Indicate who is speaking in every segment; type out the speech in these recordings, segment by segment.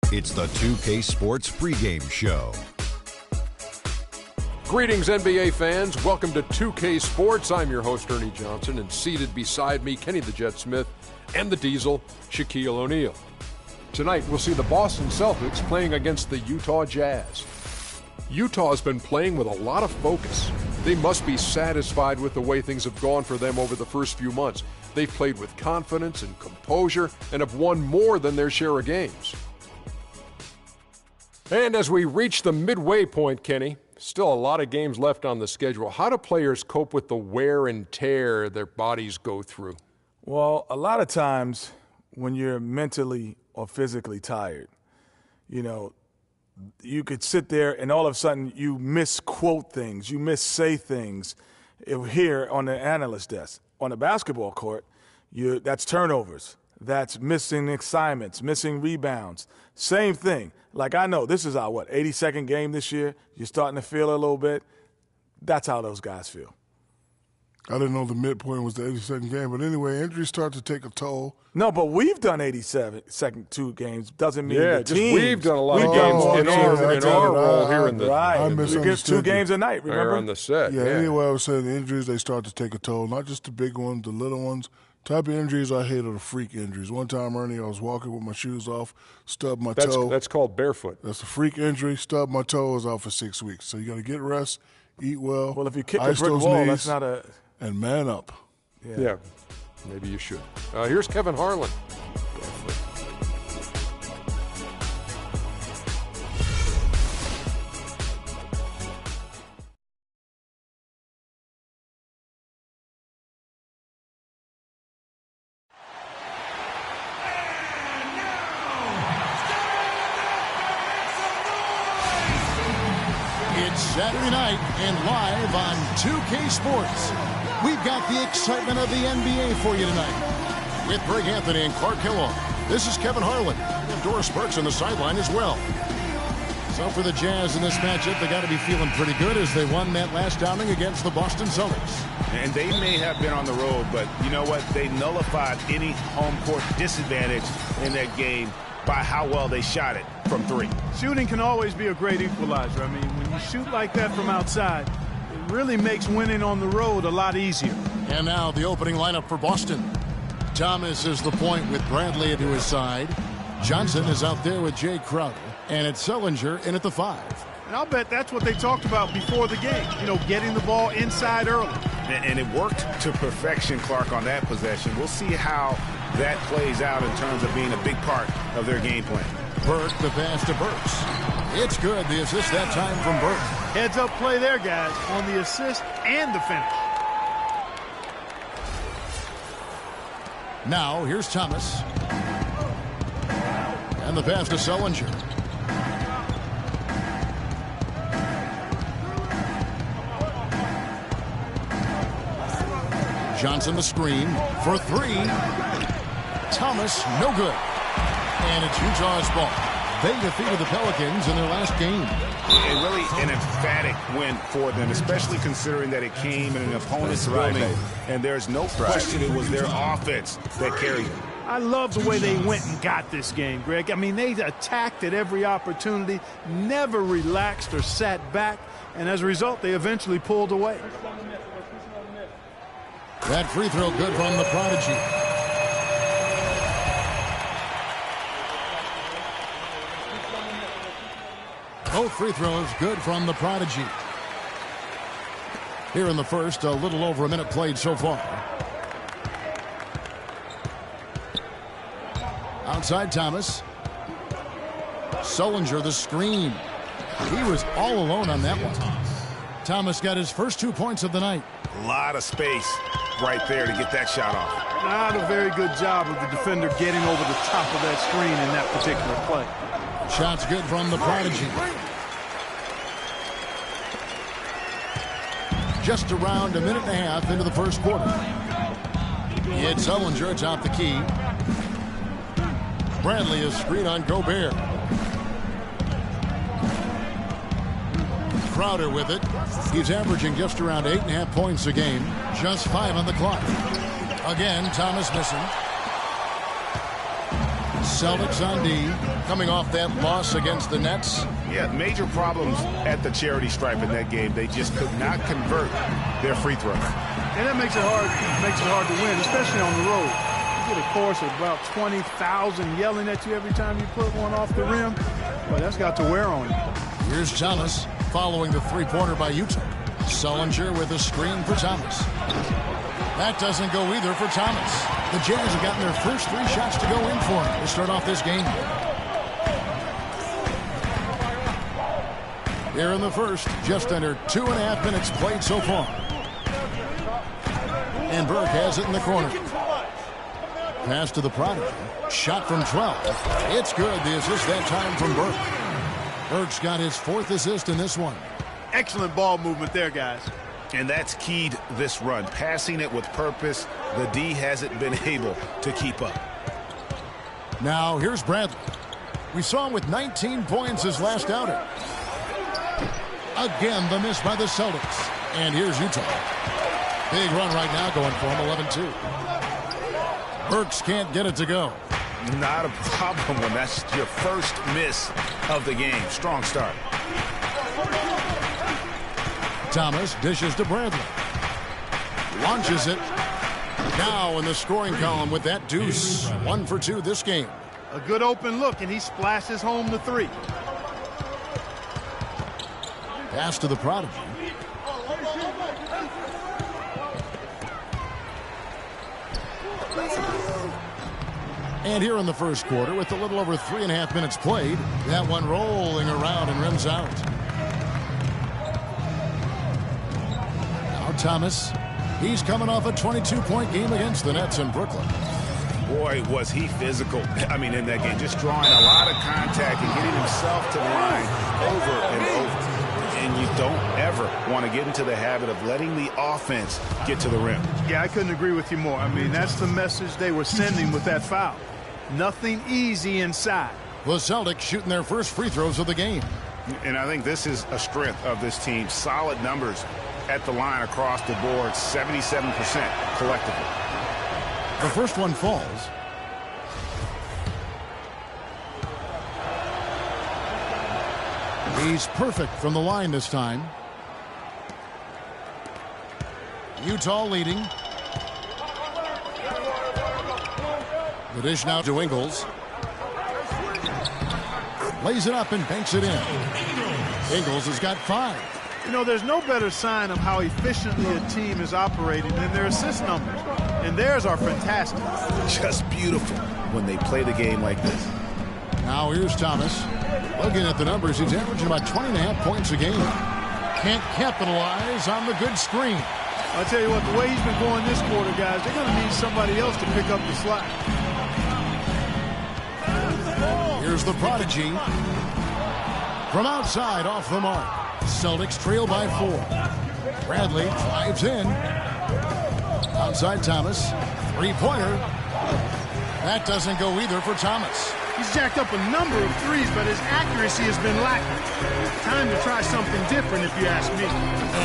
Speaker 1: It's the 2K Sports pregame show.
Speaker 2: Greetings, NBA fans. Welcome to 2K Sports. I'm your host, Ernie Johnson, and seated beside me, Kenny the Jet Smith and the Diesel, Shaquille O'Neal. Tonight, we'll see the Boston Celtics playing against the Utah Jazz. Utah has been playing with a lot of focus. They must be satisfied with the way things have gone for them over the first few months. They've played with confidence and composure and have won more than their share of games. And as we reach the midway point, Kenny, still a lot of games left on the schedule. How do players cope with the wear and tear their bodies go through?
Speaker 3: Well, a lot of times when you're mentally or physically tired, you could sit there and all of a sudden you misquote things, you missay things here on the analyst desk. On the basketball court, that's turnovers. That's missing assignments, missing rebounds. Same thing. Like, I know this is our, 82nd game this year. You're starting to feel a little bit. That's how those guys feel.
Speaker 4: I didn't know the midpoint was the 82nd game. But anyway, injuries start to take a toll.
Speaker 3: No, but we've done 87 two games. Doesn't mean the teams.
Speaker 2: We've done a lot of games in our role here in the
Speaker 3: right. We get 2 games a night, remember?
Speaker 2: On the set.
Speaker 4: Yeah, anyway, I was saying the injuries, they start to take a toll. Not just the big ones, the little ones. Type of injuries I hate are the freak injuries. One time, Ernie, I was walking with my shoes off, stubbed my toe.
Speaker 2: That's called barefoot.
Speaker 4: That's a freak injury. Stubbed my toe, was out for 6 weeks. So you got to get rest, eat well.
Speaker 3: Well, if you kick a brick wall, that's not a...
Speaker 4: And man up.
Speaker 2: Yeah, maybe you should. Here's Kevin Harlan.
Speaker 5: It's Saturday night and live on 2K Sports. We've got the excitement of the NBA for you tonight. With Greg Anthony and Clark Kellogg, this is Kevin Harlan. And Doris Burks on the sideline as well. So for the Jazz in this matchup, they got to be feeling pretty good as they won that last outing against the Boston Celtics.
Speaker 6: And they may have been on the road, but you know what? They nullified any home court disadvantage in that game by how well they shot it from 3.
Speaker 7: Shooting can always be a great equalizer. I mean, when you shoot like that from outside, it really makes winning on the road a lot easier.
Speaker 5: And now the opening lineup for Boston. Thomas is the point with Bradley to his side. Johnson is out there with Jay Crowder. And it's Sullinger in at the 5.
Speaker 7: And I'll bet that's what they talked about before the game. Getting the ball inside early.
Speaker 6: And it worked to perfection, Clark, on that possession. We'll see how that plays out in terms of being a big part of their game plan.
Speaker 5: Burke, the pass to Burks. It's good. The assist that time from Burke.
Speaker 7: Heads up play there, guys, on the assist and the finish.
Speaker 5: Now, here's Thomas. And the pass to Sullinger. Johnson the screen for 3. Thomas, no good. And it's Utah's ball. They defeated the Pelicans in their last game.
Speaker 6: And really an emphatic win for them, especially considering that it came in an opponent's building. And there's no question it was their offense that carried it.
Speaker 7: I love the way they went and got this game, Greg. I mean, they attacked at every opportunity, never relaxed or sat back, and as a result, they eventually pulled away.
Speaker 5: That free throw good from the Prodigy. Both free throws good from the Prodigy. Here in the first, a little over a minute played so far. Outside Thomas. Sullinger the screen. He was all alone on that one. Thomas got his first 2 points of the night.
Speaker 6: A lot of space right there to get that shot off.
Speaker 7: Not a very good job of the defender getting over the top of that screen in that particular play.
Speaker 5: Shots good from the Prodigy. Just around a minute and a half into the first quarter. It's Sullinger atop the key. Bradley is screen on Gobert. Crowder with it. He's averaging just around 8.5 points a game. Just 5 on the clock. Again, Thomas missing. Celtics on D, coming off that loss against the Nets.
Speaker 6: Yeah, major problems at the charity stripe in that game. They just could not convert their free throws.
Speaker 7: And that makes it hard to win, especially on the road. You get a chorus of about 20,000 yelling at you every time you put one off the rim. But that's got to wear on you.
Speaker 5: Here's Thomas following the three-pointer by Utah. Sullinger with a screen for Thomas. That doesn't go either for Thomas. The Jazz have gotten their first 3 shots to go in for him to start off this game. Here in the first, just under 2.5 minutes played so far. And Burke has it in the corner. Pass to the Prodigy. Shot from 12. It's good. The assist that time from Burke. Burke's got his 4th assist in this one.
Speaker 7: Excellent ball movement there, guys.
Speaker 6: And that's keyed this run. Passing it with purpose. The D hasn't been able to keep up.
Speaker 5: Now here's Bradley. We saw him with 19 points his last outing. Again, the miss by the Celtics. And here's Utah. Big run right now going for him, 11-2. Burks can't get it to go.
Speaker 6: Not a problem when that's your first miss of the game. Strong start.
Speaker 5: Thomas dishes to Bradley. Launches it. Now in the scoring column with that deuce. 1 for 2 this game.
Speaker 7: A good open look, and he splashes home the 3.
Speaker 5: Pass to the Prodigy. And here in the first quarter, with a little over 3.5 minutes played, that one rolling around and rims out. Now Thomas, he's coming off a 22-point game against the Nets in Brooklyn.
Speaker 6: Boy, was he physical. I mean, in that game, just drawing a lot of contact and getting himself to the line over and over. And you don't ever want to get into the habit of letting the offense get to the rim.
Speaker 7: Yeah, I couldn't agree with you more. I mean, that's the message they were sending with that foul. Nothing easy inside.
Speaker 5: The Celtics shooting their first free throws of the game.
Speaker 6: And I think this is a strength of this team. Solid numbers at the line across the board, 77% collectively.
Speaker 5: The first one falls. He's perfect from the line this time. Utah leading. The dish now to Ingles. Lays it up and banks it in. Ingles has got 5.
Speaker 7: You know, there's no better sign of how efficiently a team is operating than their assist numbers. And theirs are fantastic.
Speaker 6: Just beautiful when they play the game like this.
Speaker 5: Now here's Thomas. Looking at the numbers, he's averaging about 20.5 points a game. Can't capitalize on the good screen.
Speaker 7: I'll tell you what, the way he's been going this quarter, guys, they're going to need somebody else to pick up the slack.
Speaker 5: Here's the Prodigy. From outside, off the mark. Celtics trail by 4. Bradley drives in. Outside Thomas. 3-pointer. That doesn't go either for Thomas.
Speaker 7: He's jacked up a number of threes, but his accuracy has been lacking. Time to try something different, if you ask me.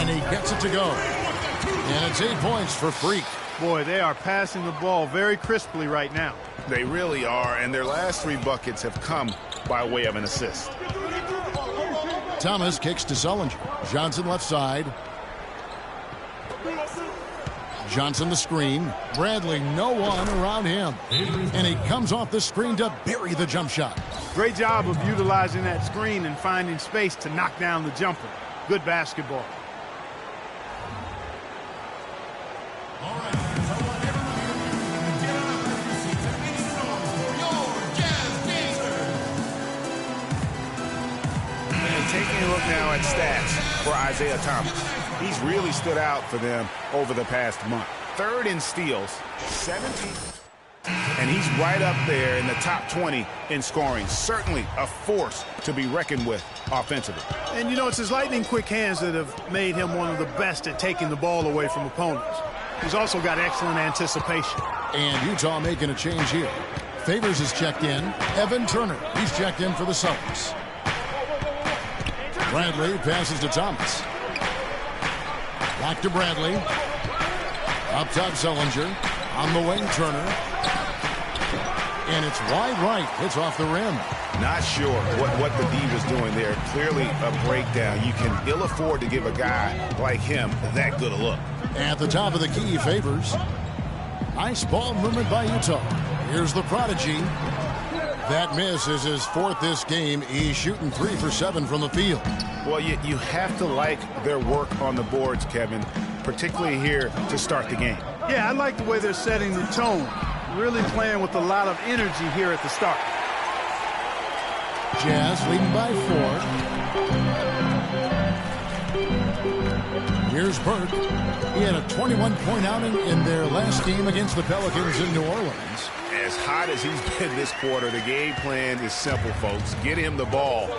Speaker 5: And he gets it to go. And it's 8 points for Freak.
Speaker 7: Boy, they are passing the ball very crisply right now.
Speaker 6: They really are, and their last 3 buckets have come by way of an assist.
Speaker 5: Thomas kicks to Sullinger. Johnson left side. Johnson the screen. Bradley, no one around him. And he comes off the screen to bury the jump shot.
Speaker 7: Great job of utilizing that screen and finding space to knock down the jumper. Good basketball.
Speaker 6: Taking a look now at stats for Isaiah Thomas. He's really stood out for them over the past month. 3rd in steals, 17th. And he's right up there in the top 20 in scoring. Certainly a force to be reckoned with offensively.
Speaker 7: And, you know, it's his lightning-quick hands that have made him one of the best at taking the ball away from opponents. He's also got excellent anticipation.
Speaker 5: And Utah making a change here. Favors is checked in. Evan Turner, he's checked in for the Celtics. Bradley passes to Thomas. Back to Bradley. Up top, Sullinger. On the wing, Turner. And it's wide right. Hits off the rim.
Speaker 6: Not sure what the D was doing there. Clearly a breakdown. You can ill afford to give a guy like him that good a look.
Speaker 5: At the top of the key, Favors. Nice ball movement by Utah. Here's the prodigy. That miss is his fourth this game. He's shooting 3 for 7 from the field.
Speaker 6: Well, you have to like their work on the boards, Kevin, particularly here to start the game.
Speaker 7: Yeah, I like the way they're setting the tone. Really playing with a lot of energy here at the start.
Speaker 5: Jazz leading by 4. Here's Burke. He had a 21-point outing in their last game against the Pelicans in New Orleans.
Speaker 6: As hot as he's been this quarter, the game plan is simple, folks. Get him the ball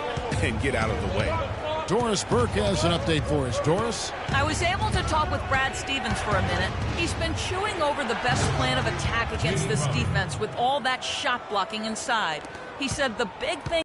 Speaker 6: and get out of the way.
Speaker 5: Doris Burke has an update for us. Doris?
Speaker 8: I was able to talk with Brad Stevens for a minute. He's been chewing over the best plan of attack against this defense with all that shot blocking inside. He said the big thing